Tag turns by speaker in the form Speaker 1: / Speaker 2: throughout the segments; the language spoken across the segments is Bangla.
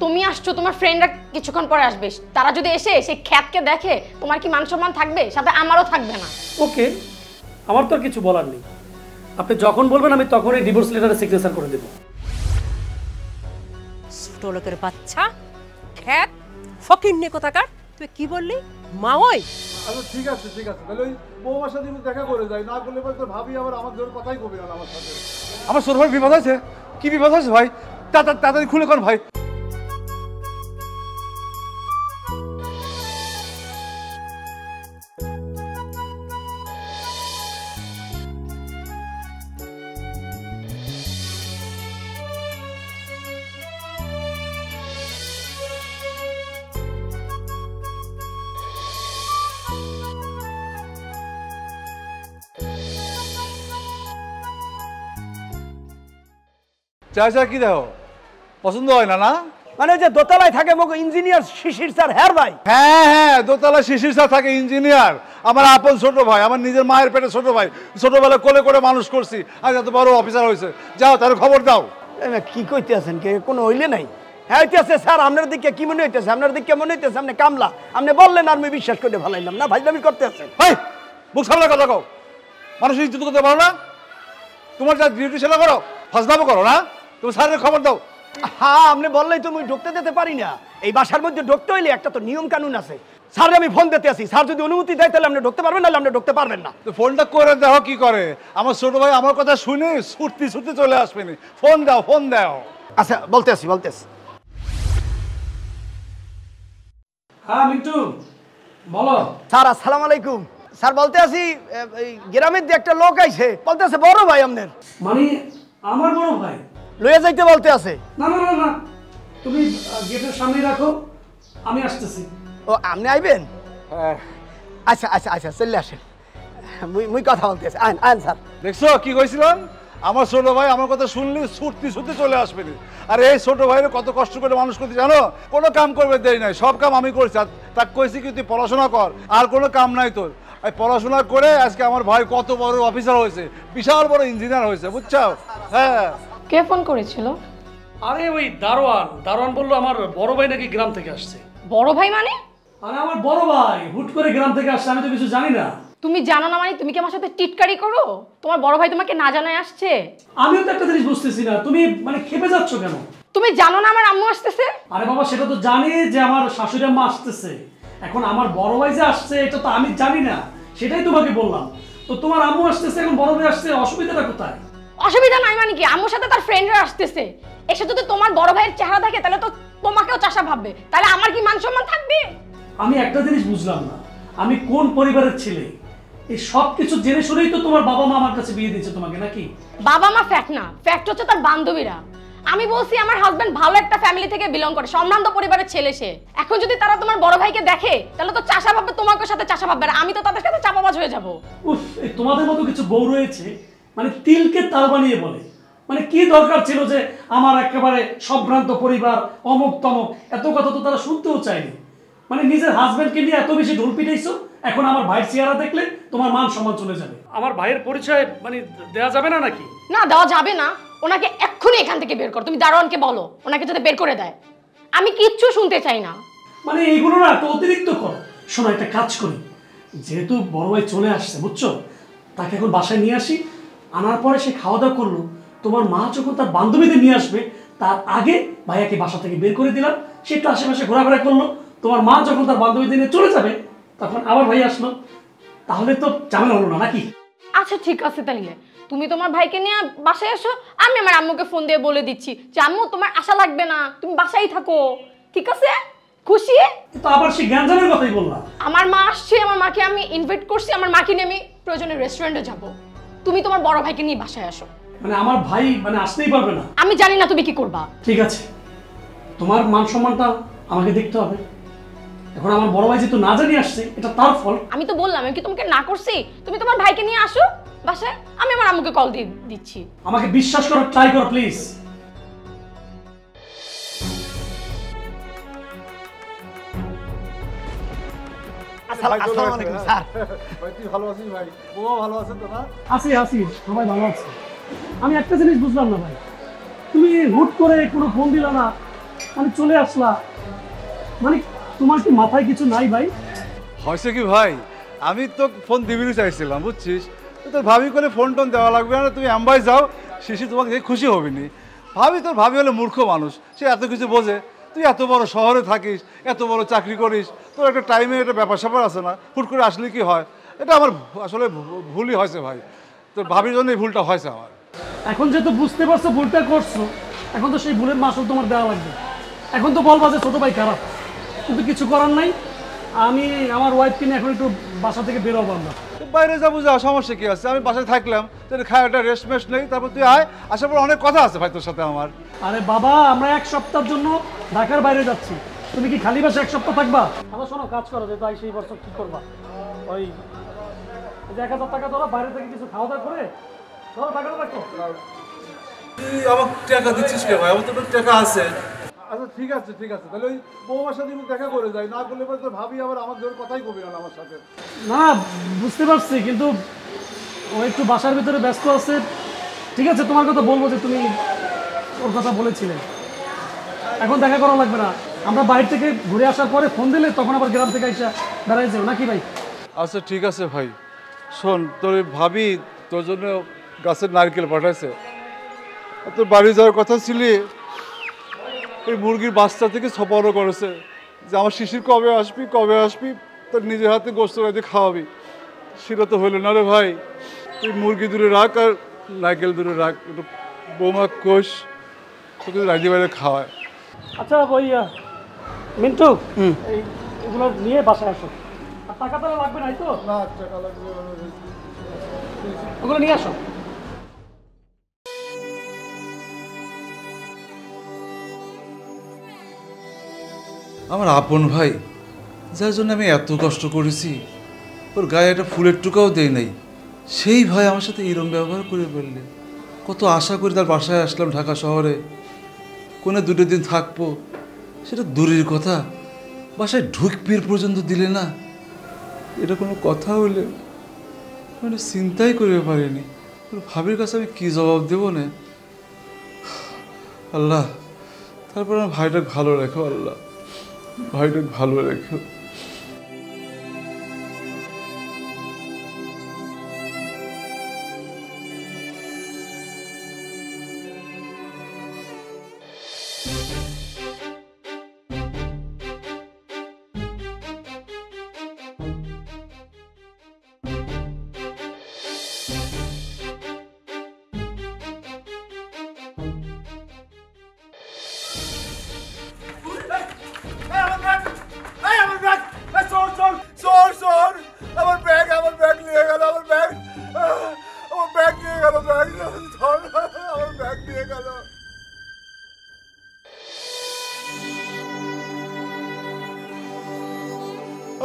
Speaker 1: তুমি আসছো, তোমার ফ্রেন্ডরা কিছুক্ষণ পরে আসবে, তারা যদি এসে সেই খ্যাতকে দেখে তোমার কি মান সম্মান থাকবে? সাথে আমারও থাকবে না।
Speaker 2: ওকে, আমার তো আর কিছু বলার নেই। আপনি যখন বলবেন আমি তখনই ডিভোর্স লেটারে সিগনেচার করে দেব।
Speaker 3: ছোট লোকের বাচ্চা, খ্যাত ফকিন্নি কোথাকার। তুই কি বললি? মা ওই?
Speaker 4: আচ্ছা ঠিক আছে তাহলে ওই বৌমার সাথে দেখা করে যাই, না করলে পরে তো ভাবি আবার আমার জোর কথাই কবে না আমার সাথে। আমার ছোট ভাই বিপদ আছে। কি বিপদ আছে ভাই? তাড়াতাড়ি খুলে কোন ভাই। চা কি দেখো পছন্দ হয় না? না
Speaker 5: মানে যে দোতলায় থাকে মুখ ইঞ্জিনিয়ার শিশির স্যার হ্যাঁ ভাই?
Speaker 4: হ্যাঁ দোতলায় শিশির স্যার থাকে ইঞ্জিনিয়ার, আমার আপন ছোট ভাই, আমার নিজের মায়ের পেটে ছোট ভাই, ছোটবেলায় কোলে করে মানুষ করছি, আজ এত বড় অফিসার হয়েছে। যাও তার খবর দাও।
Speaker 5: কি কইতে আছেন? কে কোনো হইলে নাই? হ্যাঁ হইতেছে স্যার। আপনার দিকে কি মনে হইতেছে? আপনার দিকে মনে হইতেছে আপনি কামলা। আপনি বললেন আর আমি বিশ্বাস করে ভালাইলাম না। ভাইলামি করতে আছেন?
Speaker 4: ভাই মুখ সামনে কথা কও, মানুষ ইজ্জত করতে পারো না? তোমার যা ডিউটি সেটা করো, ফাজলামো করো না? তুমি স্যারের খবর দাও।
Speaker 5: হ্যাঁ আপনি বললেই তো আমি ঢুকতে দিতে পারি না। এই বাসার মধ্যে ঢুকতে হইলে একটা তো নিয়ম কানুন আছে। স্যার আমি ফোন দিতে আসি, স্যার যদি অনুমতি দেয় তাহলে আপনি ঢুকতে পারবেন, নাহলে আপনি ঢুকতে পারবেন না।
Speaker 4: ফোনটা করে দেখো কি করে। আমার ছোট ভাই আমার কথা শুনে ছুটতে চলে আসবে। ফোন দাও।
Speaker 5: আচ্ছা বলতে আসি।
Speaker 2: হ্যাঁ মিন্টু বলো।
Speaker 5: স্যার আসসালামু আলাইকুম। স্যার বলতে আসি গ্রামের যে একটা লোক আইছে, বলতে আছে বড় ভাই আপনার।
Speaker 2: মানে আমার বড় ভাই
Speaker 5: লইয়া যাইতে বলতে আছে।
Speaker 2: না তুমি গেটের সামনে রাখো, আমি আসতেছি।
Speaker 5: ও আপনি আইবেন? আচ্ছা চলে আসেন। মুই কথা বলতে আছি। আইন স্যার।
Speaker 4: দেখছো কি কইছিলাম? আমার ছোট ভাই আমার কথা শুনলি ছুটতে চলে আসবে। আর এই ছোট ভাইরে কত কষ্ট করে মানুষ করতে জানো? কোনো কাম করবে দেরি নাই, সব কাম আমি করছি। তাকে কইছি কি তুই পড়াশোনা কর, আর কোনো কাম নাই তোর। এই পড়াশোনা করে আজকে আমার ভাই কত বড় অফিসার হয়েছে, বিশাল বড় ইঞ্জিনিয়ার হয়েছে, বুঝছো? হ্যাঁ।
Speaker 1: কে ফোন করেছিল?
Speaker 2: আরে ওই দারোয়ান বললো আমার বড় ভাই নাকি গ্রাম থেকে আসছে।
Speaker 1: বড় ভাই মানে?
Speaker 2: আরে আমার বড় ভাই হুট করে গ্রাম থেকে আসছে, আমি তো কিছু জানি না।
Speaker 1: তুমি জানো না মানে তুমি কি আমার সাথে টিটকারি করো? তোমার বড় ভাই তোমাকে না জানায় আসছে?
Speaker 2: আমিও তো একটা জিনিস বুঝতেছি না, তুমি মানে খেপে যাচ্ছ কেন?
Speaker 1: তুমি জানো না আমার আম্মু আসতেছে?
Speaker 2: আরে বাবা সেটা তো জানি যে আমার শাশুড়ি আম্মা আসতেছে। এখন আমার বড় ভাই যে আসছে এটা তো আমি জানি না, সেটাই তোমাকে বললাম। তো তোমার আম্মু আসতেছে, এখন বড় ভাই আসছে, অসুবিধাটা কোথায়?
Speaker 1: অসুবিধা নাই মানে কি? আম্মুর সাথে তার ফ্রেন্ডরা আসতেছে, এসে যদি তোমার বড় ভাইয়ের চেহারা থাকে তাহলে তো তোমাকেও চাষা ভাববে, তাহলে আমার কি মান সম্মান থাকবে?
Speaker 2: আমি একটা জিনিস বুঝলাম না, আমি কোন পরিবারের ছেলে? এই সব কিছু জেনে শুনেই তো তোমার বাবা মা আমার কাছে বিয়ে দিয়েছে তোমাকে, নাকি?
Speaker 1: বাবা মা ফ্যাক্ট না, ফ্যাক্ট হচ্ছে তার বান্ধবীরা। আমি বলছি আমার হাজবেন্ড ভালো একটা ফ্যামিলি থেকে বিলং করে, সম্ভ্রান্ত পরিবারের ছেলে সে। এখন যদি তারা তোমার বড় ভাইকে দেখে তাহলে তো চাষা ভাববে, তোমাকে সাথে চাষা ভাববে, আর আমি তো তাদের সাথে চাপাবাজ হয়ে যাব।
Speaker 2: উফ, এই তোমাদের মতো কিছু বউ রয়েছে মানে তিলকে তাল বানিয়ে বলে। মানে কি দরকার ছিল যে আমার একেবারে সম্ভ্রান্ত পরিবার অমুক তমক, এত কথা তো তারা শুনতেও চায়নি। মানে নিজের হাজবেন্ডকে নিয়ে এত বেশি ঢোল পিটাইছো, এখন আমার ভাইয়ের চেহারা দেখলে তোমার মান সম্মান চলে যাবে। আমার ভাইয়ের পরিচয় মানে দেওয়া যাবে না নাকি?
Speaker 1: না, দেওয়া যাবে না। ওনাকে এক্ষুনি এখান থেকে বের করো। তুমি দারোয়ানকে বলো ওনাকে যাতে বের করে দেয়। আমি কিচ্ছু শুনতে চাই না।
Speaker 2: মানে এইগুলো না তো অতিরিক্ত করো। শোনো, একটা কাজ করি, যেহেতু বড় ভাই চলে আসছে বুঝছো, তাকে এখন বাসায় নিয়ে আসি। আনার পরে সে খাওয়া দাওয়া করলো, তোমার মা যখন তার বান্ধবীদের নিয়ে আসবে তার আগে ভাইয়াকে বাসা থেকে বের করে দিলাম, সে একটু আশেপাশে ঘোরাফেরা করলো। তোমার মা যখন তার বান্ধবীদের নিয়ে চলে যাবে তখন আবার ভাই আসলো, তাহলে তো ঝামেলা হলো না, নাকি?
Speaker 1: আচ্ছা ঠিক আছে, তাইলে তুমি তোমার ভাইকে নিয়ে বাসায় এসো। আমি আমার আম্মুকে ফোন দিয়ে বলে দিচ্ছি যে আম্মু তোমার আশা লাগবে না, তুমি বাসায় থাকো। ঠিক আছে? খুশি?
Speaker 2: তো আবার সে গ্যাঞ্জামের কথাই বললাম।
Speaker 1: আমার মা আসছে, আমার মাকে আমি ইনভাইট করছি, আমার মাকে নিয়ে আমি প্রয়োজনে রেস্টুরেন্টে যাব। তুমি তোমার বড় ভাইকে নিয়ে বাসায় আসো।
Speaker 2: মানে আমার ভাই মানে আসতেই পারবে না?
Speaker 1: আমি জানি না তুমি কি করবা।
Speaker 2: ঠিক আছে, তোমার মান সম্মানটা আমাকে দেখতে হবে। এখন আমার বড় ভাই যেহেতু না জানি আসছে, এটা তার ফল।
Speaker 1: আমি তো বললাম, আমি কি তোমাকে না করছি? তুমি তোমার ভাইকে নিয়ে আসো বাসায়, আমি আমার আম্মুকে কল দিয়ে দিচ্ছি।
Speaker 2: আমাকে বিশ্বাস করার ট্রাই করো প্লিজ।
Speaker 5: আসসালামু আলাইকুম স্যার।
Speaker 4: ভাই তুই ভালো আছিস ভাই? বউ ভালো আছে তো? না
Speaker 2: আছি, সবাই ভালো আছে। আমি একটা জিনিস বুঝলাম না ভাই, তুমি হুট করে কোনো ফোন দিলা না, আমি চলে আসলাম, মানে তোমার কি মাথায় কিছু নাই ভাই?
Speaker 4: হয়েছে কি ভাই, আমি তো ফোন দিবিরই চাইছিলাম বুঝছিস, তোর ভাবি করে ফোন টোন দেওয়া লাগবে না, তুমি অ্যাম্বাই যাও, শিশি তোমাকে দেখে খুশি হবি নি। তোর ভাবি হলে মূর্খ মানুষ, সে এত কিছু বোঝে। তুই এত বড় শহরে থাকিস, এত বড় চাকরি করিস, তোর একটা টাইমে একটা ব্যাপার স্যাপার আছে না, হুট করে আসলে কি হয়? এটা আমার আসলে ভুলই হয়েছে ভাই, তোর ভাবির জন্য এই ভুলটা হয়েছে আমার।
Speaker 2: এখন যেহেতু বুঝতে পারছো ভুলটা করছো, এখন তো সেই ভুলের মাসুল তোমার দেওয়া লাগবে। এখন তো বলবা যে ছোট ভাই খারাপ, কিন্তু কিছু করার নাই। আমি আমার ওয়াইফকে নিয়ে এখন একটু বাসা থেকে বেরোবো আমরা।
Speaker 4: বাইরে যাবো, যা সমস্যা কি আছে, আমি বাসায় থাকলাম, তোর খায় একটা রেস্ট মেস্ট নেই, তারপর তুই আয়, আসার পর অনেক কথা আছে ভাই তোর সাথে আমার। আরে
Speaker 2: বাবা, আমরা 1 সপ্তাহের জন্য ঢাকার বাইরে যাচ্ছি, তুমি কি খালি বাসা 1 সপ্তাহ থাকবা? আবার শোনো, কাজ করো, যেহেতু সেই বছর কি করবা, ওই 1000 টাকা ধরো, বাইরে থেকে কিছু খাওয়া দাওয়া করে ধরো, টাকাটা রাখো।
Speaker 4: তুই আমার টাকা দিচ্ছিস কে ভাই? আমার তো টাকা আছে। আচ্ছা ঠিক আছে ঠিক আছে, তাহলে ওই বৌমার সাথে দেখা করে যাই, না করলে তোর ভাবি আবার আমার জোর কথাই কবি না আমার সাথে।
Speaker 2: না বুঝতে পারছি, কিন্তু ও একটু বাসার ভিতরে ব্যস্ত আছে। ঠিক আছে, তোমার কথা বলবো যে তুমি ওর কথা বলেছিলে, এখন দেখা করা লাগবে না, আমরা বাইরে থেকে ঘুরে আসার পরে ফোন দিলে তখন আবার গ্রাম থেকে এসে বেড়াই যাও নাকি ভাই?
Speaker 4: আচ্ছা ঠিক আছে ভাই, শোন, তোর ভাবি তোর জন্য গাছের নারকেল পাঠাইছে, তোর বাড়ি যাওয়ার কথা ছিলি, এই মুরগির বাচ্চা থেকে ছপানো করেছে যে আমার শিশির কবে আসবি কবে আসবি, তোর নিজের হাতে গোস্ত রাতে খাওয়াবি। সেটা তো হলো না রে ভাই, তুই মুরগি দূরে রাখ আর নারকেল দূরে রাখ, একটু বৌমা কোষ তোকে রাজি বাইরে খাওয়ায়।
Speaker 2: আচ্ছা ওই মিন্টু, এগুলো নিয়ে বাসায় আসো, আর টাকা তো লাগবে না তো?
Speaker 4: না টাকা লাগবে,
Speaker 2: ওগুলো নিয়ে আসো।
Speaker 4: আমার আপন ভাই, যার জন্য আমি এত কষ্ট করেছি, ওর গায়ে একটা ফুলের টুকাও দেয় নাই, সেই ভাই আমার সাথে এরম ব্যবহার করে ফেললে। কত আশা করে তার বাসায় আসলাম ঢাকা শহরে, কোনে 2 দিন থাকবো, সেটা দূরের কথা, বাসায় ঢুকপির পর্যন্ত দিলে না। এটা কোনো কথা হলে মানে চিন্তাই করতে পারিনি, ভাবির কাছে আমি কী জবাব দেবো না। আল্লাহ, তারপর আমার ভাইটাকে ভালো রেখো, আল্লাহ ভাইটাকে ভালো রেখো।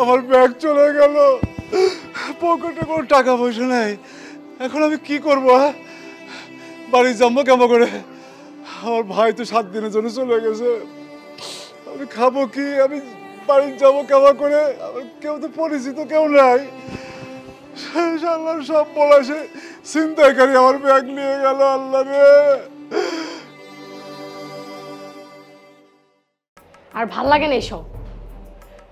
Speaker 4: আমার ব্যাগ চলে গেল, পকেটে কোনো টাকা পয়সা নাই, এখন আমি কি করবো? বাড়ি যাবো কেমন করে? আমার ভাই তো 7 দিনের জন্য চলে গেছে, আমি খাবো কি? আমি বাড়ি যাবো কেমন করে? আমার কেউ তো পরিচিত কেউ নাই, সব বলা সে চিন্তাকারী আমার ব্যাগ নিয়ে গেল, আল্লাহ রে।
Speaker 1: আর ভাল লাগে না এইসব,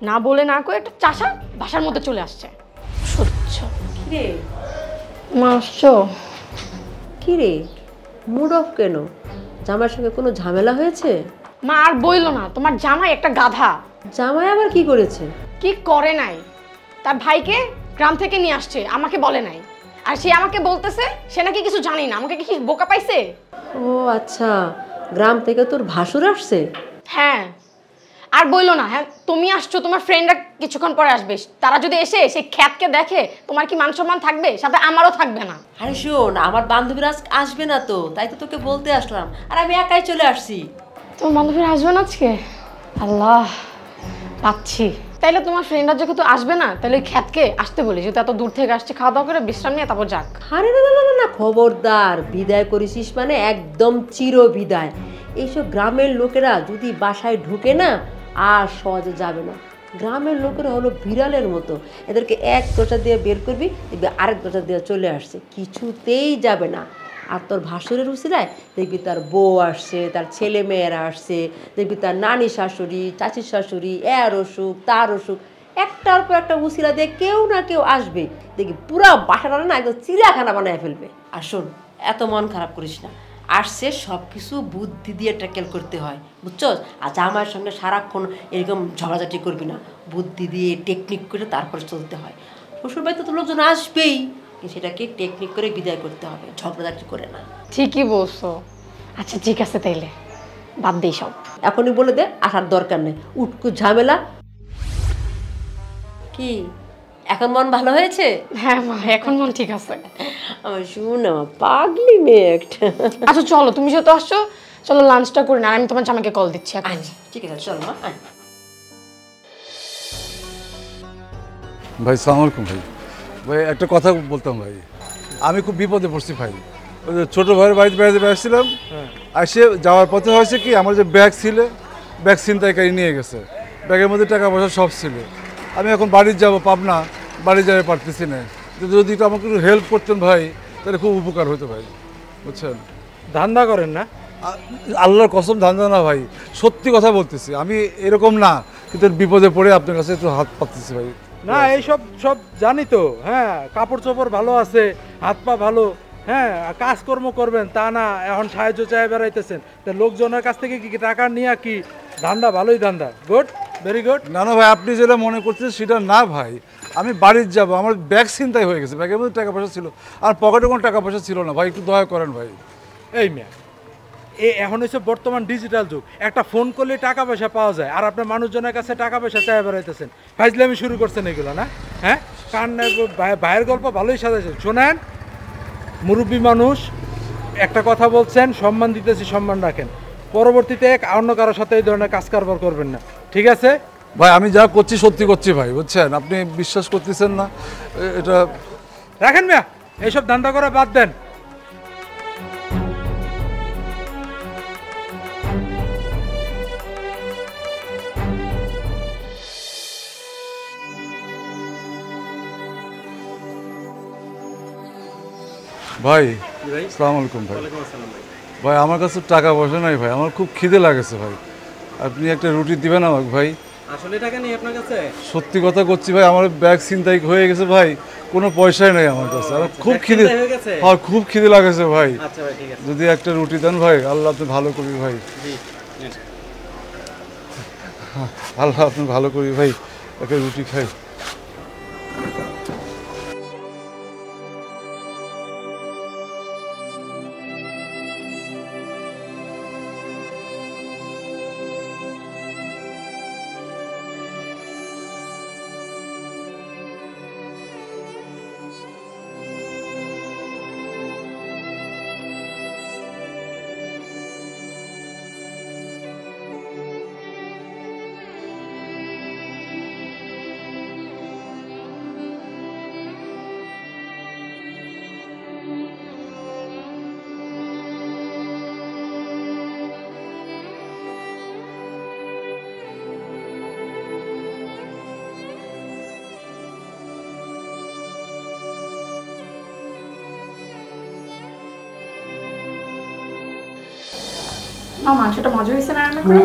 Speaker 1: না বলে না করে একটা চাষা বাসার মধ্যে চলে আসছে। সহ্য।
Speaker 6: কিরে
Speaker 1: মা আসছো?
Speaker 6: কিরে মুড অফ কেন? জামাইয়ের সঙ্গে কোনো ঝামেলা হয়েছে?
Speaker 1: মা আর বইলো না, তোমার জামাই একটা গাধা।
Speaker 6: জামাই আবার কি করেছে?
Speaker 1: কি করে নাই, তার ভাইকে গ্রাম থেকে নিয়ে আসছে, আমাকে বলে নাই। আর সে আমাকে বলতেছে সে নাকি কিছু জানি না, আমাকে কি বোকা পাইছে?
Speaker 6: ও আচ্ছা, গ্রাম থেকে তোর ভাসুর আসছে?
Speaker 1: হ্যাঁ, আর বইলো না। হ্যাঁ, তুমি আসছো, তোমার ফ্রেন্ডরা কিছুক্ষণ পরে আসবে, তারা যদি এসে সেই খ্যাতকে দেখে তোমার কি মান সম্মান থাকবে? সাথে আমারও থাকবে না।
Speaker 6: আরে শোন, আমার বান্ধবীরা আজকে আসবে না তো, তাই তো তোকে বলতে আসলাম, আর আমি একাই চলে আসছি।
Speaker 1: তোমার বান্ধবীরা আসবে না আজকে? আল্লাহ, পাচ্ছি। তাইলে তোমার ফ্রেন্ডরা যেহেতু আসবে না, তাহলে ওই খ্যাতকে আসতে বলি, যেহেতু এত দূর থেকে আসছে, খাওয়া দাওয়া করে বিশ্রাম নিয়ে তারপর যাক।
Speaker 6: আরে না না না না, খবরদার, বিদায় করেছিস মানে একদম চির বিদায়। এইসব গ্রামের লোকেরা যদি বাসায় ঢুকে না, আর সহজে যাবে না। গ্রামের লোকেরা হলো বিড়ালের মতো, এদেরকে এক দরজা দিয়ে বের করবি, দেখবি আরেক দরজা দিয়ে চলে আসছে, কিছুতেই যাবে না। আর তোর ভাসুরের উচিলায় দেখবি তার বউ আসছে, তার ছেলে মেয়েরা আসছে, দেখবি তার নানি শাশুড়ি, চাচির শাশুড়ি, এর অসুখ তার অসুখ, একটার পর একটা উচিলা দিয়ে কেউ না কেউ আসবে, দেখবি পুরা বাসাটা না একদম চিড়িয়াখানা বানায় ফেলবে। আর শোন, এত মন খারাপ করিস না, আসছে সব কিছু বুদ্ধি দিয়ে ট্যাকেল করতে হয়, বুঝছস? আর জামাইয়ের সঙ্গে সারাক্ষণ এরকম ঝগড়াঝাটি করবি না, বুদ্ধি দিয়ে টেকনিক করে তারপরে চলতে হয়। শ্বশুরবাড়িতে তো লোকজন আসবেই, সেটাকে টেকনিক করে বিদায় করতে হবে, ঝগড়াঝাটি করে না।
Speaker 1: ঠিকই বলছো। আচ্ছা ঠিক আছে, তাইলে বাদ দেই সব।
Speaker 6: এখনই বলে দে, আসার দরকার নেই, উটকু ঝামেলা। কি এখন মন ভালো হয়েছে?
Speaker 1: হ্যাঁ মা, এখন মন ঠিক আছে।
Speaker 6: আমার শুনো পাগলি মেয়ে একটা।
Speaker 1: আচ্ছা চলো, তুমি যেহেতু আসছো, চলো লাঞ্চটা করি না, আমি তোমার জামাইকে কল দিচ্ছি এখন।
Speaker 6: আচ্ছা ঠিক আছে, চল মা।
Speaker 4: ভাই সালাম আলাইকুম। ভাই ভাই একটা কথা বলতাম ভাই, আমি খুব বিপদে পড়ছি ভাই। ওই যে ছোটো ভাইয়ের বাড়িতে বেড়াতে বেড়াচ্ছিলাম, আসে যাওয়ার পথে হয়েছে কি, আমার যে ব্যাগ ছিল, ব্যাগ ছিনতাইকারী নিয়ে গেছে, ব্যাগের মধ্যে টাকা পয়সা সব ছিল। আমি এখন বাড়ি যাব পাবনা, বাড়ি যেতে পারতেছি না। যদি একটু আমাকে একটু হেল্প করতেন ভাই, তাহলে খুব উপকার হতো ভাই, বুঝছেন?
Speaker 7: ধান্দা করেন না?
Speaker 4: আল্লাহর কসম ধান্দা না ভাই, সত্যি কথা বলতেছি, আমি এরকম না, কিন্তু বিপদে পড়ে আপনার কাছে একটু হাত পাততেছি ভাই।
Speaker 7: না এইসব সব জানি তো, হ্যাঁ কাপড় চোপড় ভালো আছে, হাত পা ভালো, হ্যাঁ কাজকর্ম করবেন তা না, এখন সাহায্য চাই বেড়াইতেছেন, তা লোকজনের কাছ থেকে কি টাকা নিয়ে কি ধান্দা? ভালোই ধান্দা, গুড, ভেরি গুড।
Speaker 4: না না ভাই, আপনি যেটা মনে করছেন সেটা না ভাই, আমি বাড়ির যাব, আমার ব্যাগ ছিনতাই হয়ে গেছে, ব্যাগের মধ্যে টাকা পয়সা ছিল, আর পকেটে কোনো টাকা পয়সা ছিল না ভাই, একটু দয়া করেন ভাই।
Speaker 7: এই মেয়ে, এখন হচ্ছে বর্তমান ডিজিটাল যুগ, একটা ফোন করলে টাকা পয়সা পাওয়া যায়, আর আপনার মানুষজনের কাছে টাকা পয়সা চাই বেড়াইতেছেন, ফাইজলামি শুরু করছেন এগুলো না? হ্যাঁ কান ভাইয়ের গল্প ভালোই সাজাইছেন। শোনেন, মুরব্বী মানুষ, একটা কথা বলছেন, সম্মান দিতেছি, সম্মান রাখেন, পরবর্তীতে অন্য কারোর সাথে এই ধরনের কাজ কারবার করবেন না, ঠিক আছে?
Speaker 4: ভাই আমি যা করছি সত্যি করছি ভাই, বুঝছেন? আপনি বিশ্বাস করতেছেন না এটা।
Speaker 7: রাখেন মিয়া, এইসব ধান্দা করা বাদ দেন।
Speaker 4: ভাই আসসালামু আলাইকুম ভাই। ভাই আমার কাছে টাকা পয়সা নাই ভাই, আমার খুব খিদে লাগেছে ভাই, আপনি একটা রুটি দিবেন আমাকে ভাই?
Speaker 2: আসলে টাকা নেই আপনার কাছে?
Speaker 4: সত্যি কথা করছি ভাই, আমার ব্যাগ ছিনতাই হয়ে গেছে ভাই, কোনো পয়সাই নাই আমার কাছে, আমার খুব খিদে, হ্যাঁ খুব খিদে লাগেছে ভাই।
Speaker 2: আচ্ছা ভাই ঠিক আছে,
Speaker 4: যদি একটা রুটি দেন ভাই, আল্লাহ আপনি ভালো করি ভাই, আল্লাহ আপনি ভালো করি ভাই, একটা রুটি খাই।
Speaker 1: মাংসটা মজা হয়েছে না রান্না করে?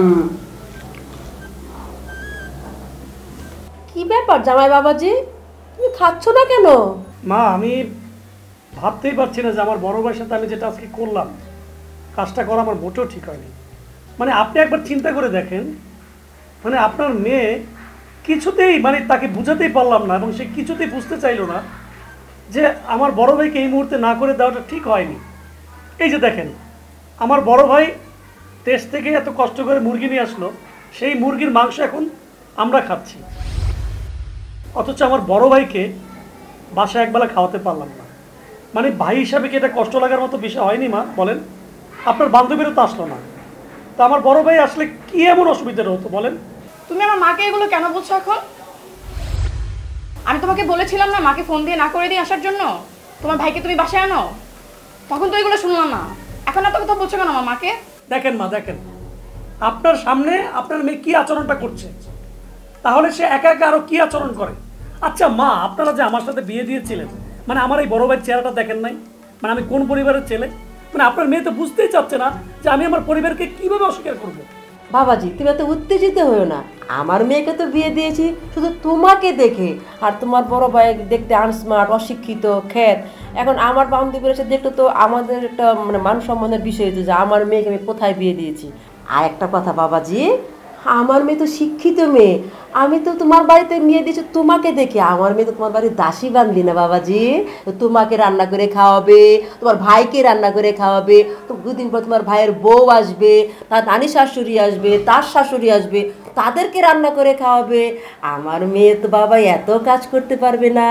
Speaker 6: কি ব্যাপার জামাই বাবাজি, তুমি খাচ্ছ না কেন?
Speaker 2: মা আমি ভাবতেই পারছি না যে আমার বড় ভাইয়ের সাথে আমি যেটা আজকে করলাম, কাজটা করা আমার মোটেও ঠিক হয়নি। মানে আপনি একবার চিন্তা করে দেখেন, মানে আপনার মেয়ে কিছুতেই, মানে তাকে বুঝাতেই পারলাম না, এবং সে কিছুতেই বুঝতে চাইলো না যে আমার বড় ভাইকে এই মুহূর্তে না করে দেওয়াটা ঠিক হয়নি। এই যে দেখেন, আমার বড় ভাই দেশ থেকে এত কষ্ট করে মুরগি নিয়ে আসলো, সেই মুরগির মাংস এখন আমরা খাচ্ছি, অথচ আমার বড় ভাইকে বাসায় একবেলা খাওয়াতে পারলাম না। মানে ভাই হিসাবে কি এটা কষ্ট লাগার মতো বিষয় হয়নি মা? বলেন, আপনার বান্ধবীরও তো আসলো না, তা আমার বড় ভাই আসলে কি এমন অসুবিধাটা হতো বলেন?
Speaker 1: তুমি আমার মাকে এগুলো কেন বলছো এখন? আমি তোমাকে বলেছিলাম না মাকে ফোন দিয়ে না করে দিয়ে আসার জন্য, তোমার ভাইকে তুমি বাসায় আনো, তখন তো এগুলো শুনলাম না, এখন এত কথা বলছো কেন আমার মাকে?
Speaker 2: দেখেন মা, দেখেন আপনার সামনে আপনার মেয়ে কি আচরণটা করছে, তাহলে সে একা একা আরো কি আচরণ করে? আচ্ছা মা, আপনারা যে আমার সাথে বিয়ে দিয়েছিলেন, মানে আমার এই বড় ভাইয়ের চেহারাটা দেখেন নাই? মানে আমি কোন পরিবারের ছেলে? মানে আপনার মেয়ে তো বুঝতেই চাচ্ছে না যে আমি আমার পরিবারকে কিভাবে অস্বীকার করব।
Speaker 6: বাবাজি তুমি এত উত্তেজিত হয়েও না, আমার মেয়েকে তো বিয়ে দিয়েছি শুধু তোমাকে দেখে, আর তোমার বড় ভাই দেখতে আনস্মার্ট, অশিক্ষিত, খ্যাত। এখন আমার বান্ধবীর এসে দেখলে তো আমাদের একটা মানে মান সম্মানের বিষয় হয়েছে যে আমার মেয়েকে আমি কোথায় বিয়ে দিয়েছি। আর একটা কথা বাবাজি, আমার মেয়ে তো শিক্ষিত মেয়ে, আমি তো তোমার বাড়িতে মেয়ে দিয়েছি তোমাকে দেখে, আমার মেয়ে তো তোমার বাড়ির দাসী বান্ধি না বাবাজি। তোমাকে রান্না করে খাওয়াবে, তোমার ভাইকে রান্না করে খাওয়াবে, তো দুদিন পর তোমার ভাইয়ের বউ আসবে, তার নানি শাশুড়ি আসবে, তার শাশুড়ি আসবে, তাদেরকে রান্না করে খাওয়াবে। আমার মেয়ে তো বাবা এত কাজ করতে পারবে না,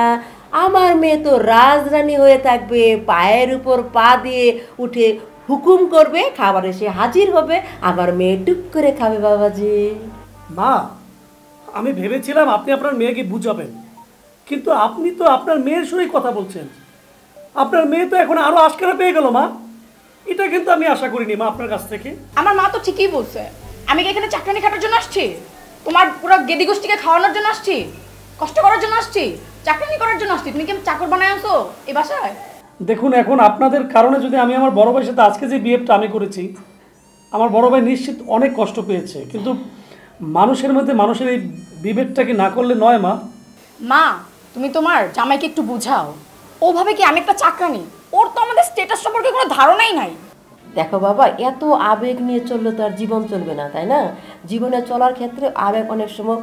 Speaker 6: আমার মেয়ে তো রাজরানী হয়ে থাকবে, পায়ের উপর পা দিয়ে উঠে হুকুম করবে, খাবার এসে হাজির হবে, আমার মেয়ে টুক করে খাবে বাবাজি।
Speaker 2: মা, আমি ভেবেছিলাম আপনি আপনার মেয়েকে বুঝাবেন, কিন্তু আপনি তো আপনার মেয়ের সঙ্গেই কথা বলছেন। আপনার মেয়ে তো এখন আরো আশকারা পেয়ে গেল মা। এটা কিন্তু আমি আশা করিনি মা আপনার কাছ থেকে।
Speaker 1: আমার মা তো ঠিকই বলছে। আমি কি এখানে চাকরানি খাটার জন্য আসছি? তোমার পুরো গেদি গোষ্ঠীকে খাওয়ানোর জন্য আসছি? কষ্ট করার জন্য আসছি? চাকরানি করার জন্য আসছি? তুমি কি চাকর বানায় আনছো এই বাসায়?
Speaker 2: দেখুন, এখন আপনাদের কারণে যদি আমি আমার বড় ভাইয়ের সাথে আজকে যে বিহেভটা আমি করেছি, আমার বড় ভাই নিশ্চিত অনেক কষ্ট পেয়েছে, কিন্তু মানুষের মধ্যে মানুষের এই বিভেদটা কি না করলে নয় মা।
Speaker 1: মা, তুমি তোমার জামাইকে একটু বুঝাও। ওভাবে কি আমি একটা চাকরানি? ওর তো আমাদের স্ট্যাটাস সম্পর্কে কোনো ধারণাই নাই।
Speaker 6: দেখো বাবা, এত আবেগ নিয়ে চললে তো আর জীবন চলবে না, তাই না? জীবনে চলার ক্ষেত্রে আবেগ অনেক সময়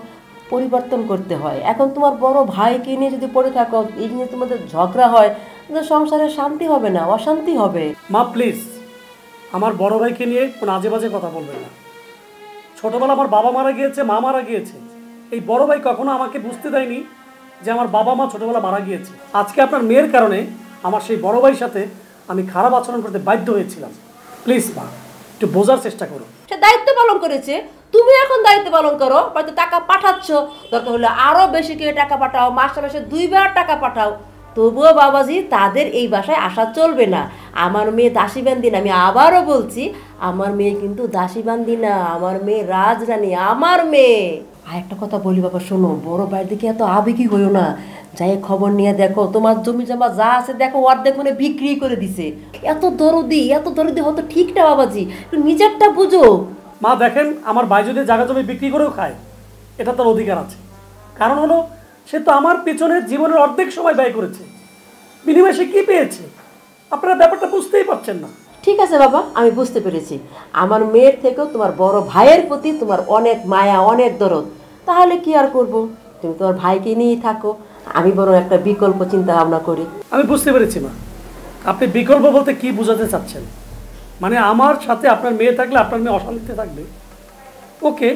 Speaker 6: পরিবর্তন করতে হয়। এখন তোমার বড় ভাইকে নিয়ে যদি পড়ে থাকো, এই নিয়ে তোমাদের ঝগড়া হয়, কিন্তু সংসারে শান্তি হবে না, অশান্তি হবে।
Speaker 2: মা প্লিজ, আমার বড় ভাইকে নিয়ে কোনো আজে বাজে কথা বলবেন না। ছোটবেলা আমার বাবা মারা গিয়েছে, মা মারা গিয়েছে, এই বড় ভাই কখনো আমাকে বুঝতে দেয়নি যে আমার বাবা মা ছোটবেলা মারা গিয়েছে। আজকে আপনার মেয়ের কারণে আমার সেই বড় ভাইয়ের সাথে আমি খারাপ আচরণ করতে বাধ্য হয়েছিলাম। প্লিজ মা, একটু বোঝার চেষ্টা করো।
Speaker 6: সে দায়িত্ব পালন করেছে, তুমি এখন দায়িত্ব পালন করো। হয়তো টাকা পাঠাচ্ছ, দরকার হলে আরো বেশি করে টাকা পাঠাও, মাসে মাসে 2 বার টাকা পাঠাও, তবুও বাবাজি তাদের এই বাসায় আসা চলবে না। আমার মেয়ে দাসী বান্দি না, আমি আবারও বলছি, আমার মেয়ে কিন্তু দাসী বান্দি না, আমার মেয়ে রাজরানী, আমার মেয়ে। আর একটা কথা বলি বাবা, শোনো, বড় ভাইয়ের দিকে এত আবেগী হইও না। যাই খবর নিয়ে দেখো, তোমার জমি জমা যা আছে দেখো অর্ধেক মানে বিক্রি করে দিছে। এত দরদি হয়তো ঠিক না বাবাজি, একটু নিজেরটা বুঝো।
Speaker 2: মা দেখেন, আমার ভাই যদি জায়গা জমি বিক্রি করেও খায়, এটা তার অধিকার আছে। কারণ হলো, সে তো আমার পিছনে জীবনের অর্ধেক সময় ব্যয় করেছে, বিনিময়ে সে কি পেয়েছে? আপনারা ব্যাপারটা বুঝতেই পারছেন না।
Speaker 6: ঠিক আছে বাবা, আমি বুঝতে পেরেছি। আমার মেয়ের থেকেও তোমার বড় ভাইয়ের প্রতি তোমার অনেক মায়া, অনেক দরদ। তাহলে কি আর করব, তুমি তোমার ভাইকে নিয়েই থাকো, আমি বরং একটা বিকল্প চিন্তা ভাবনা করি।
Speaker 2: আমি বুঝতে পেরেছি মা, আপনি বিকল্প বলতে কি বোঝাতে চাচ্ছেন? মানে আমার সাথে আপনার মেয়ে থাকলে আপনার মেয়ে অশান্তিতে থাকবে? ওকে,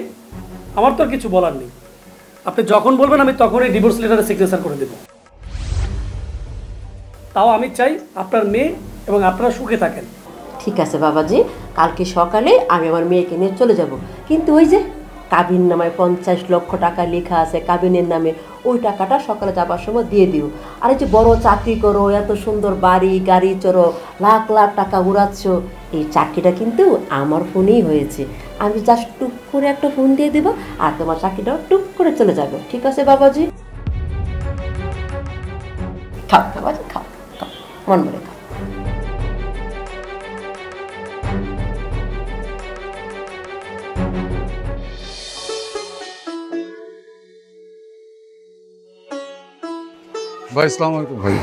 Speaker 2: আমার তো আর কিছু বলার নেই। আপনি যখন বলবেন আমি তখনই ডিভোর্স লেটারে সিগনেচার করে দেব। তাও আমি চাই আপনার মেয়ে এবং আপনারা সুখে থাকেন।
Speaker 6: ঠিক আছে বাবাজি, কালকে সকালে আমি আমার মেয়েকে নিয়ে চলে যাব। কিন্তু ওই যে কাবিন নামায় 50 লক্ষ টাকা লেখা আছে কাবিনের নামে, ওই টাকাটা সকালে যাবার সময় দিয়ে দিও। আর এই যে বড় চাকরি করো, এত সুন্দর বাড়ি গাড়ি চড়ো, লাখ লাখ টাকা উড়াচ্ছ, এই চাকরিটা কিন্তু আমার ফোনেই হয়েছে। আমি জাস্ট টুক করে একটা ফোন দিয়ে দেবো, আর তোমার চাকরিটাও টুক করে চলে যাবে। ঠিক আছে বাবাজি? খাও বাবাজি, খাও খাও, মন ভরে খাও।
Speaker 4: ভাই আসসালামু আলাইকুম। ভাই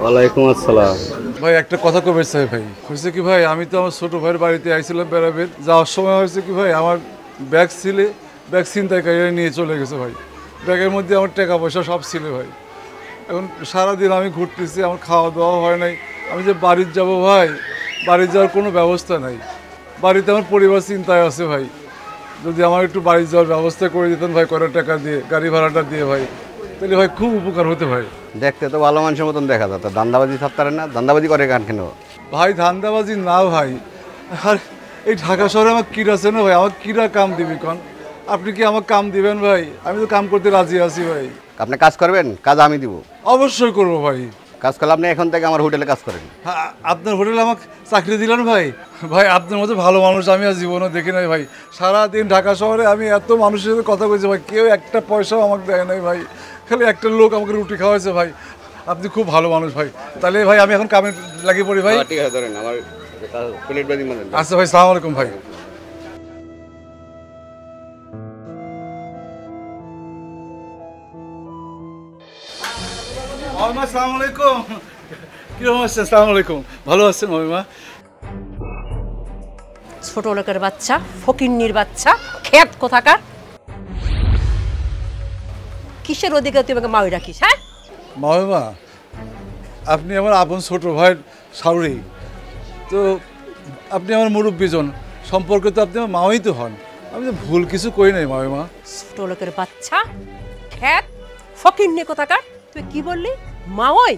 Speaker 8: ওয়ালাইকুম আসসালাম।
Speaker 4: ভাই একটা কথা কবে চাই ভাই, হয়েছে কি ভাই, আমি তো আমার ছোট ভাইয়ের বাড়িতে আইছিলাম বেড়াবের, যাওয়ার সময় হয়েছে কি ভাই, আমার ব্যাগ ছিলে, ব্যাগ ছিনতাইকারীরা নিয়ে চলে গেছে ভাই। ব্যাগের মধ্যে আমার টাকা পয়সা সব ছিল ভাই। এখন সারাদিন আমি ঘুরতেছি, আমার খাওয়া দাওয়া হয় নাই। আমি যে বাড়ির যাব ভাই, বাড়ি যাওয়ার কোনো ব্যবস্থা নাই। বাড়িতে আমার পরিবার চিন্তায় আছে ভাই। যদি আমার একটু বাড়ি যাওয়ার ব্যবস্থা করে দিতেন ভাই, কয়টা টাকা দিয়ে, গাড়ি ভাড়াটা দিয়ে ভাই, তাহলে ভাই খুব উপকার হতে ভাই।
Speaker 8: দেখতে তো ভালো মানুষের মতন দেখা যেত, ধান্দাবাজি থাকতারেন না? ধান্দাবাজি করে গান কেন
Speaker 4: ভাই? ধান্দাবাজি না ভাই, আর এই ঢাকা শহরে আমার কিরা আছে না ভাই, আমার কিরা কাম দিবি কন? আপনি কি আমার কাম দিবেন ভাই? আমি তো কাম করতে রাজি আছি ভাই।
Speaker 8: আপনি কাজ করবেন? কাজ আমি দিব।
Speaker 4: অবশ্যই করবো ভাই।
Speaker 8: কাজ করলে আপনি এখন থেকে আমার হোটেলে কাজ করেন।
Speaker 4: হ্যাঁ, আপনার হোটেলে আমাকে চাকরি দিলেন ভাই? ভাই আপনার মতো ভালো মানুষ আমি আর জীবনে দেখি নাই ভাই। সারাদিন ঢাকা শহরে আমি এত মানুষের সাথে কথা বলছি ভাই, কেউ একটা পয়সাও আমাকে দেয় নাই ভাই। খালি একটা লোক আমাকে রুটি খাওয়াইছে ভাই। আপনি খুব ভালো মানুষ ভাই। তাহলে ভাই আমি এখন কামে লাগিয়ে পড়ি ভাই।
Speaker 8: ঠিক আছে, ধরেন আমার প্লেট বাজি মানে।
Speaker 4: আচ্ছা ভাই, সালাম আলাইকুম ভাই। মামিমা সালাম আলাইকুম। কিরকম আছেন? সালাম আলাইকুম। ভালো আছেন মামিমা?
Speaker 3: ছোট লোকের বাচ্চা, ফকিন্নির বাচ্চা, খেত কোথাকার। কিসের অধিকার তুই আমাকে মাওই রাখিস? হ্যাঁ
Speaker 4: মামিমা, আপনি আমার আপন ছোট ভাইয়ের শাশুড়ি, তো আপনি আমার মুরব্বীজন, সম্পর্কে তো আপনি আমার মাওই তো হন। আমি তো ভুল কিছু করি নাই মামিমা।
Speaker 3: ছোট লোকের বাচ্চা, খেত ফকিন্নি কোথাকার। তুই কি বললি? মাওই?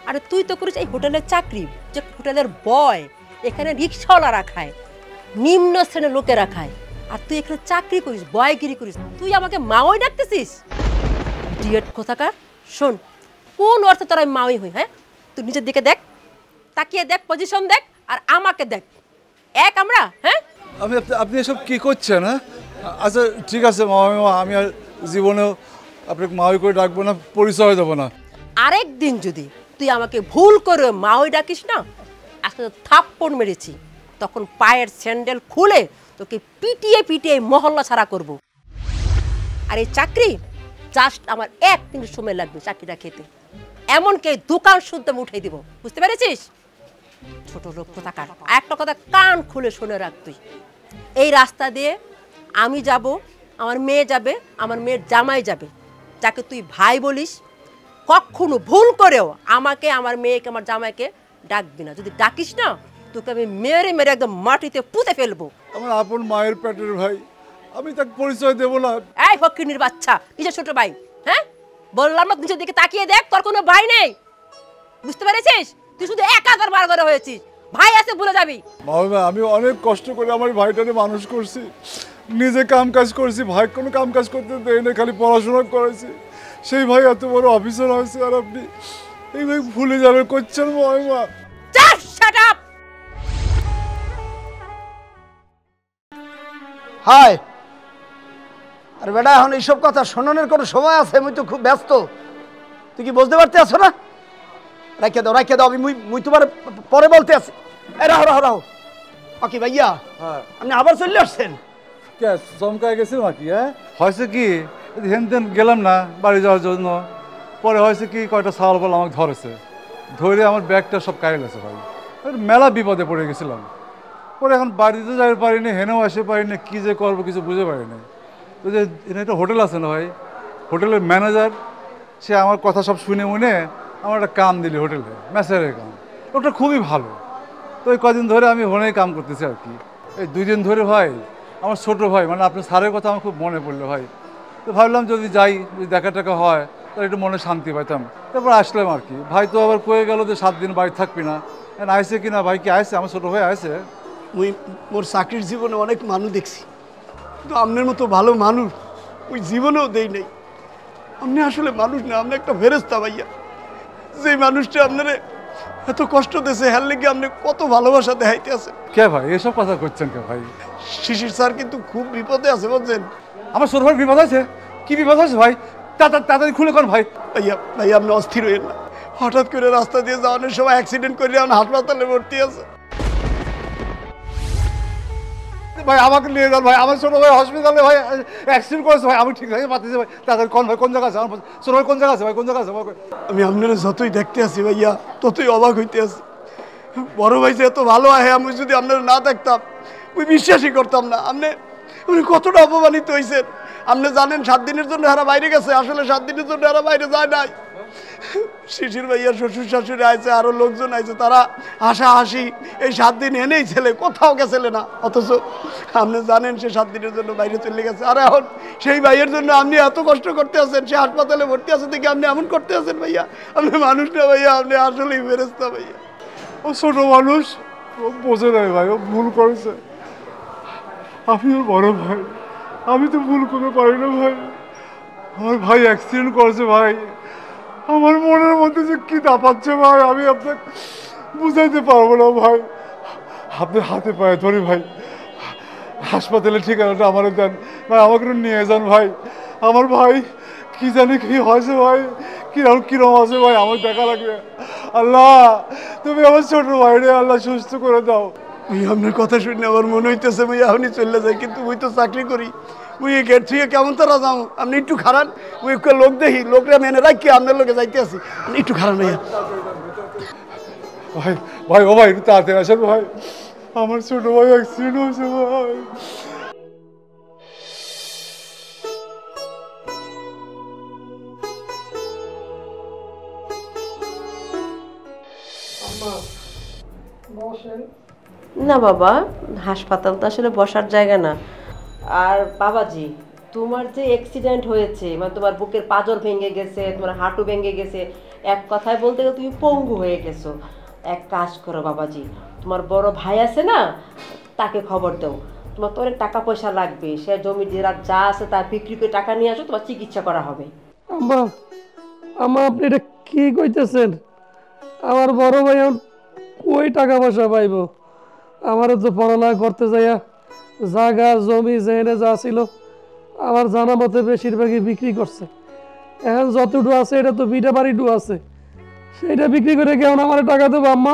Speaker 3: আরে তুই তো করিস এই হোটেলের চাকরি, যে হোটেলের বয়, এখানে রিক্সাওয়ালারা খায়, নিম্ন শ্রেণীর লোকেরা খায়, আর তুই এখানে চাকরি করিস, বয়গিরি করিস, তুই আমাকে মাওই ডাকতেছিস? ডিয়েট কোথাকার। শোন, কোন অর্থে তোর আমি মাওই হই? হ্যাঁ, তুই নিজের দিকে দেখ, তাকিয়ে দেখ, পজিশন দেখ, আর আমাকে দেখ, এক আমরা। হ্যাঁ,
Speaker 4: আপনি এসব কি করছেন? হ্যাঁ, আচ্ছা ঠিক আছে মামিমা, আমি আর জীবনেও আপনাকে মাওই করে ডাকবো না, পরিচয় দেবো না।
Speaker 3: আরেক দিন যদি তুই আমাকে ভুল করে মাওই ডাকিস না, আজকে তো থাপ্পড় মেরেছি, তখন পায়ের স্যান্ডেল খুলে তোকে পিটিয়ে পিটিয়ে মহল্লা ছাড়া করব। আর এই চাকরি জাস্ট আমার 1 মিনিট সময় লাগবে চাকরিটা খেতে, এমনকি দোকান শুনতে আমি উঠাই দিব। বুঝতে পেরেছিস? ছোট লোক কোথাকার। একটা কথা কান খুলে শুনে রাখ, তুই এই রাস্তা দিয়ে আমি যাব, আমার মেয়ে যাবে, আমার মেয়ের জামাই যাবে, যাকে তুই ভাই বলিস, কখনো ভুল করেও আমাকে, আমার মেয়েকে, আমার জামাইকে ডাকবি না। যদি ডাকিস না, তোকে আমি মেরে মেরে একদম মাটিতে পুঁতে ফেলবো।
Speaker 4: আমার আপন মায়ের পেটের ভাই, আমি তাকে পরিচয় দেবো না।
Speaker 3: এই ফকিন্নির বাচ্চা, নিজের ছোট ভাই। হ্যাঁ, বললাম না নিজের দিকে তাকিয়ে দেখ, তোর কোনো ভাই নেই। বুঝতে পেরেছিস? তুই শুধু একাধার বার করে হয়েছিস, ভাই আছে ভুলে যাবি।
Speaker 4: মামিমা, আমি অনেক কষ্ট করে আমার ভাইটাকে মানুষ করছি, নিজে কাম কাজ করছি, ভাই কোনো কাম কাজ করতে দেয় না, খালি পড়াশোনা করেছি। সেই ভাই এত বড় অফিসার হয়েছে, আর আপনি এই ভাই ভুলে যাবে করছেন মামিমা।
Speaker 3: Just shut up.
Speaker 5: হাই, আর বেটা এখন এইসব কথা শোনানোর কোনো সময় আছে? আমি তো খুব ব্যস্ত, তুই কি বুঝতে পারতে আছো না? রাখিয়ে দাও, রাখিয়ে দাও, আমি মুই তোমার পরে বলতে আছি। এই রাহো রাহো রাহো। ওকে ভাইয়া,
Speaker 4: হ্যাঁ,
Speaker 5: আপনি আবার চলে আসছেন?
Speaker 4: কে চমকায় গেছিল নাকি? হ্যাঁ, হয়েছে কি, হেন তেন গেলাম না বাড়ি যাওয়ার জন্য, পরে হয়েছে কি, কয়টা সাল বল আমাকে ধরেছে, ধরে আমার ব্যাগটা সব কাড়ে গেছে ভাই। মেলা বিপদে পড়ে গেছিলাম, পরে এখন বাড়িতে যাইতে পারিনি, হেনেও আসতে পারিনি, কী যে করবো কিছু বুঝে পারিনি। তো যে এখানে একটা হোটেল আছে না ভাই, হোটেলের ম্যানেজার, সে আমার কথা সব শুনে মনে আমার একটা কাম দিলি হোটেলে, ম্যাসেজের কাম, ওটা খুবই ভালো। তো ওই কদিন ধরে আমি ওখানেই কাম করতেছি আর কি। এই 2 দিন ধরে ভাই আমার ছোট ভাই, মানে আপনার স্যারের কথা আমার খুব মনে পড়লো ভাই। তো ভাবলাম যদি যাই, যদি দেখা টাকা হয় তাহলে একটু মনে শান্তি পাইতাম। তারপর আসলাম আর কি। ভাই তো আবার কয়ে গেল যে 7 দিন বাড়ি থাকবি না, আইসে কিনা ভাই? কি আইসে? আমার ছোট ভাই আইসে?
Speaker 5: মুই মোর চাকরির জীবনে অনেক মানুষ দেখছি, কিন্তু আপনার মতো ভালো মানুষ ওই জীবনেও দেই নাই। আপনি আসলে মানুষ না, আপনি একটা ফেরেশতা ভাইয়া। যে মানুষটা আপনারে এত কষ্ট দিয়েছে, হ্যার লেগে আপনি কত ভালোবাসা দেখাইতে আছে।
Speaker 4: কে ভাই এসব কথা করছেন কে ভাই?
Speaker 5: শিশির স্যার কিন্তু খুব বিপদে আছে, বুঝছেন?
Speaker 4: আমার ছোট ভাই বিপদ আছে? কি বিপদ আছে ভাই? তাড়াতাড়ি খুলে কোন ভাই।
Speaker 5: ভাইয়া ভাইয়া, আপনি অস্থির হইেন না। হঠাৎ করে রাস্তা দিয়ে যাওয়ানোর সময় অ্যাক্সিডেন্ট করে এখন হাসপাতালে ভর্তি আছে।
Speaker 4: ভাই আমাকে নিয়ে যান ভাই, আমার ছোট ভাই হসপিটালে ভাই অ্যাক্সিডেন্ট করেছে ভাই, আমি ঠিক আছে পাচ্ছি ভাই। তাড়াতাড়ি কোন ভাই, কোন জায়গা আছে আমার ছোট ভাই? কোন জায়গা আছে ভাই? কোন জায়গা আছে?
Speaker 5: আমি আপনারা যতই দেখতে আছি ভাইয়া, ততই অবাক হইতে আছি। বড় ভাই যে এত ভালো আহে, আমি যদি আপনারা না দেখতাম ওই বিশ্বাসই করতাম না। আপনি কতটা অপমানিত হয়েছেন। আপনি জানেন 7 দিনের জন্য এরা বাইরে গেছে, আসলে 7 দিনের জন্য এরা বাইরে যায় নাই। শিশির ভাইয়া শ্বশুর শাশুড়ি আইছে, আরো লোকজন আইছে, তারা হাসাহাসি এই 7 দিন এনেই ছেলে কোথাও গেছিলে না, অথচ আপনি জানেন সে 7 দিনের জন্য বাইরে চলে গেছে। আর এখন সেই ভাইয়ের জন্য আপনি এত কষ্ট করতে আছেন, সে হাসপাতালে ভর্তি আছে দেখে আপনি এমন করতে আছেন ভাইয়া। আপনি মানুষ না ভাইয়া, আপনি আসলেই ফেরেশতা ভাইয়া।
Speaker 4: ও ছোট মানুষ, ও বোঝে নাই ভাই, ও ভুল করেছে। আমি ওর বড় ভাই, আমি তো ভুল করতে পারি না ভাই। আমার ভাই অ্যাক্সিডেন্ট করেছে ভাই, আমার মনের মধ্যে যে কি দাপাচ্ছে ভাই, আমি আপনাকে বুঝাইতে পারবো না ভাই। আপনি হাতে পায়ে ধরি ভাই, হাসপাতালের ঠিকানাটা আমার দেন ভাই, আমাকে নিয়ে যান ভাই। আমার ভাই কি জানি কি হয়েছে ভাই, কিরম আছে ভাই, আমার দেখা লাগবে। আল্লাহ তুমি আমার ছোট ভাইরে আল্লাহ সুস্থ করে দাও।
Speaker 5: ওই আপনার কথা শুনে আমার মনে হইতেছে মুই এখনই চলে যাই, কিন্তু মুই তো চাকরি করি, মুই এই গেট থেকে কেমন তারা যাও। আপনি একটু খারান, মুই একটা লোক দেখি, লোকরা মেনে রাখি আপনার লোকে যাইতে আছি, একটু খারান ভাইয়া।
Speaker 4: ভাই ভাই ও ভাই একটু তাড়াতাড়ি আসেন ভাই, আমার ছোট ভাই অ্যাক্সিডেন্ট হয়েছে ভাই।
Speaker 6: না বাবা, হাসপাতাল তো আসলে বসার জায়গা না। আর বাবাজি, তোমার যে অ্যাক্সিডেন্ট হয়েছে, মানে তোমার বুকের পাঁজর ভেঙে গেছে, তোমার হাঁটু ভেঙে গেছে, এক কথায় বলতে গেলে তুমি পঙ্গু হয়ে গেছো। এক কাজ করো বাবাজি, তোমার বড় ভাই আছে না, তাকে খবর দাও। তোমার তো অনেক টাকা পয়সা লাগবে, সে জমি জেরার যা আছে তা বিক্রি করে টাকা নিয়ে আসো, তোমার চিকিৎসা করা হবে।
Speaker 2: আম্মা আম্মা আপনি এটা কি কইতেছেন? আমার বড় ভাই এখন কই টাকা পয়সা পাইব? আমারও তো পড়ালেখা করতে যাইয়া জায়গা জমি যেখানে যা ছিল আমার জানা মতে বেশিরভাগই বিক্রি করছে। এখন যতটুকু আছে এটা তো বিটা বাড়িটু আছে, সেইটা বিক্রি করে কেমন আমার টাকা দেবো আম্মা?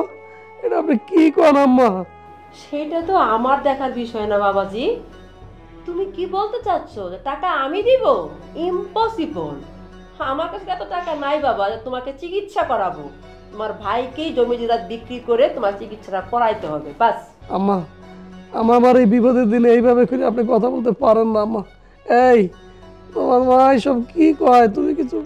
Speaker 2: এটা আপনি কি করেন আম্মা?
Speaker 6: সেটা তো আমার দেখার বিষয় না বাবাজি। তুমি কি বলতে চাচ্ছ যে টাকা আমি দিব? ইম্পসিবল। আমার কাছে এত টাকা নাই বাবা যে তোমাকে চিকিৎসা করাবো। তোমার ভাইকেই জমি জেলা বিক্রি করে তোমার চিকিৎসাটা করাইতে হবে, বাস।
Speaker 2: আম্মা আমার এই বিপদের দিনে এইভাবে করে আপনি কথা বলতে পারেন না আম্মা। এই তোমার মা এইসব কি কয়? তুমি কিছু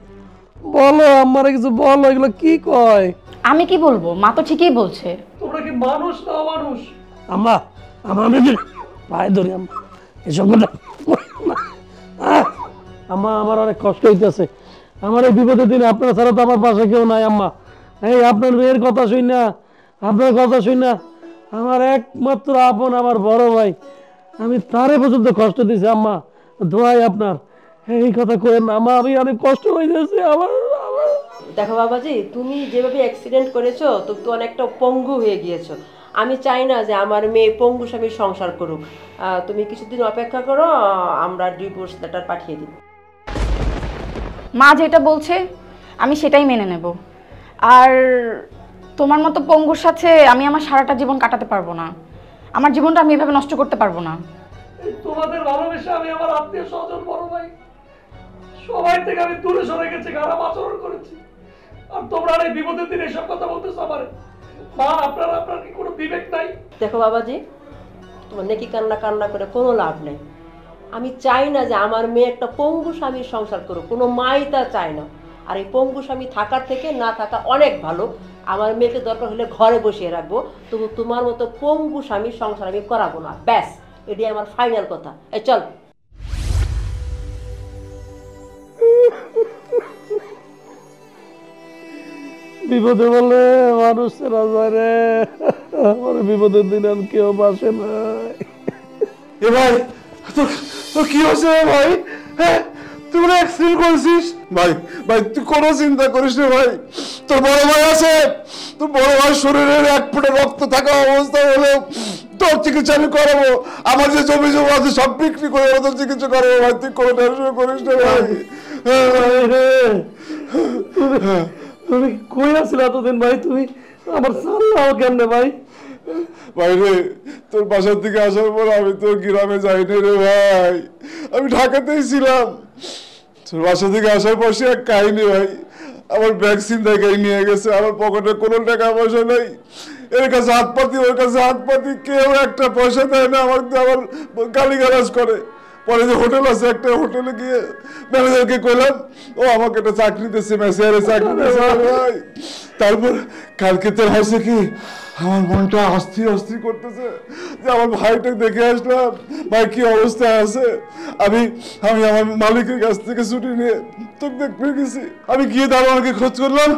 Speaker 2: বলো, আমারে কিছু বলো, এগুলো কি কয়?
Speaker 1: আমি কি বলবো? মা তো ঠিকই বলছে।
Speaker 2: তোমরা কি মানুষ না অমানুষ? আম্মা আমি পায়ে ধরি আম্মা, এসব কথা আম্মা আমার অনেক কষ্ট হইতেছে। আমার এই বিপদের দিনে আপনার ছাড়া তো আমার পাশে কেউ নাই আম্মা। এই আপনার মেয়ের কথা শুই না, আপনার কথা শুই না, আমার একমাত্র আপন আমার বড় ভাই, আমি তারে পর্যন্ত কষ্ট দিছি আম্মা। দোয়াই আপনার, এই কথা কইেন না আম্মা, আমি অনেক কষ্ট হইতেছে আমার।
Speaker 6: দেখো বাবাজি, তুমি যেভাবে অ্যাক্সিডেন্ট করেছো তুমি তো অনেকটা পঙ্গু হয়ে গিয়েছো। আমি চাই না যে আমার মেয়ে পঙ্গু স্বামীর সংসার করুক। তুমি কিছুদিন অপেক্ষা করো, আমরা ডিভোর্স লেটার পাঠিয়ে দিব।
Speaker 1: মা যেটা বলছে আমি সেটাই মেনে নেব। আর তোমার মতো পঙ্গুর সাথে আমি আমার সারাটা জীবন কাটাতে পারবো না। আমার জীবনটা আমি এভাবে নষ্ট করতে পারবো না।
Speaker 2: তোমাদের ভালোবেসে আমি আমার আত্মীয় স্বজন বড় ভাই সবাই থেকে আমি দূরে সরে গেছি, খারাপ আচরণ করেছি, আর তোমরা এই বিপদের দিনে এসব কথা বলতেছো আমারে। মা আপনার কি কোনো বিবেক নাই?
Speaker 6: দেখো বাবাজি, তোমার নেকি কান্না কান্না করে কোনো লাভ নেই। আমি চাই না যে আমার মেয়ে একটা পঙ্গু স্বামীর সংসার করুক, কোনো মাই তা চায় না। আর এই পঙ্গু স্বামী থাকার থেকে না থাকা অনেক ভালো। আমার মেয়েকে দরকার হলে ঘরে বসিয়ে রাখবো, তবু তোমার মতো পঙ্গু স্বামীর সংসার আমি করাবো না, ব্যাস। এটাই আমার ফাইনাল কথা। এই চল।
Speaker 2: বিপদে বলে মানুষ চেনা যায় রে, আমার বিপদের দিন আর কেউ বাসে নাই।
Speaker 4: এ ভাই তোর কি হয়েছে ভাই? হ্যাঁ তুই মনে অ্যাক্সিডেন্ট করেছিস? ভাই ভাই তুই কোনো চিন্তা করিস না ভাই, তোর বড় ভাই আছে, তোর বড় ভাই শরীরের এক ফুটে রক্ত থাকা অবস্থা হলে তোর চিকিৎসা আমি করাবো। আমার যে জমি জমা আছে সব বিক্রি করে তোর চিকিৎসা করাবো ভাই, তুই কোনো টেনশন করিস না ভাই।
Speaker 2: তুমি কই আসলে এতদিন ভাই? তুমি আমার সামলাও কেমনে ভাই?
Speaker 4: ভাই রে তোর বাসার থেকে আসার পর আমি তো গ্রামে যাইনি রে ভাই, আমি ঢাকাতেই ছিলাম। তোর বাসা থেকে আসার পর সে এক কাহিনী ভাই, আমার ব্যাগ ছিনতাইকারী নিয়ে গেছে, আমার পকেটে কোনো টাকা পয়সা নেই, এর কাছে হাত পাতি ওর কাছে হাত পাতি, কেউ একটা পয়সা দেয় না, আমার গালিগালাজ করে। পরে যে হোটেল আছে একটা হোটেলে গিয়ে ম্যানেজারকে কইলাম, ও আমাকে একটা চাকরি দিচ্ছে, মেসিয়ারে চাকরি দিচ্ছে ভাই। তারপর কালকে তোর হয়েছে কি, আমার মনটা অস্থির অস্থির করতেছে যে আমার ভাইটাকে দেখে আসলাম, ভাই কি অবস্থায় আছে। আমি আমার মালিকের কাছ থেকে ছুটি নিয়ে তোকে দেখতে গেছি। আমি গিয়ে দারোয়ানকে খোঁজ করলাম,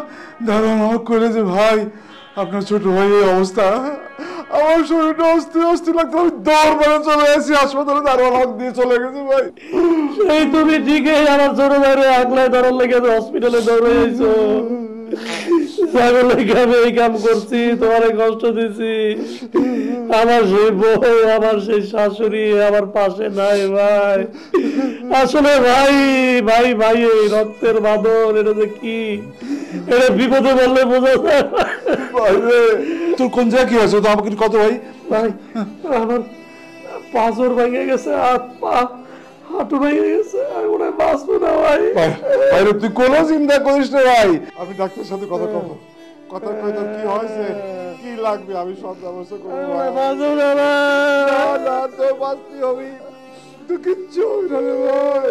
Speaker 4: দারোয়ান আমাকে কইলে যে ভাই আপনার ছোট ভাই এই অবস্থা। আমার শরীরটা অস্থির অস্থির লাগতো, আমি দৌড় মেরে চলে আসি হাসপাতালে, দারোয়ান হাত দিয়ে চলে গেছে ভাই।
Speaker 2: সেই তুমি ঠিকই আমার ছোট ভাইরে আগলায় ধরার লেগে হসপিটালে দৌড়ে যাইছো। আমি এই কাম করছি, তোমারে কষ্ট দিছি। আমার সেই বউ, আমার সেই শাশুড়ি আমার পাশে নাই ভাই। আসলে ভাই ভাই ভাই এই রক্তের বাঁধন, এটা যে কি, এটা বিপদে বললে বোঝা যায়।
Speaker 4: তোর কোন জায়গায় কি হয়েছে তো আমাকে কত ভাই?
Speaker 2: ভাই আমার পাঁচর ভেঙে গেছে, হাত পা হাঁটু ভেঙে গেছে, আমি মনে হয় বাঁচবো না ভাই।
Speaker 4: ভাই তুই কোনো চিন্তা করিস না ভাই, আমি ডাক্তারের সাথে কথা কব, কথা কই তোর কি হয়েছে কি লাগবে আমি সব ব্যবস্থা করবো।
Speaker 2: বাঁচবো না ভাই।
Speaker 4: না তোর বাঁচতে হবে, তুই কিচ্ছু হবে না রে ভাই।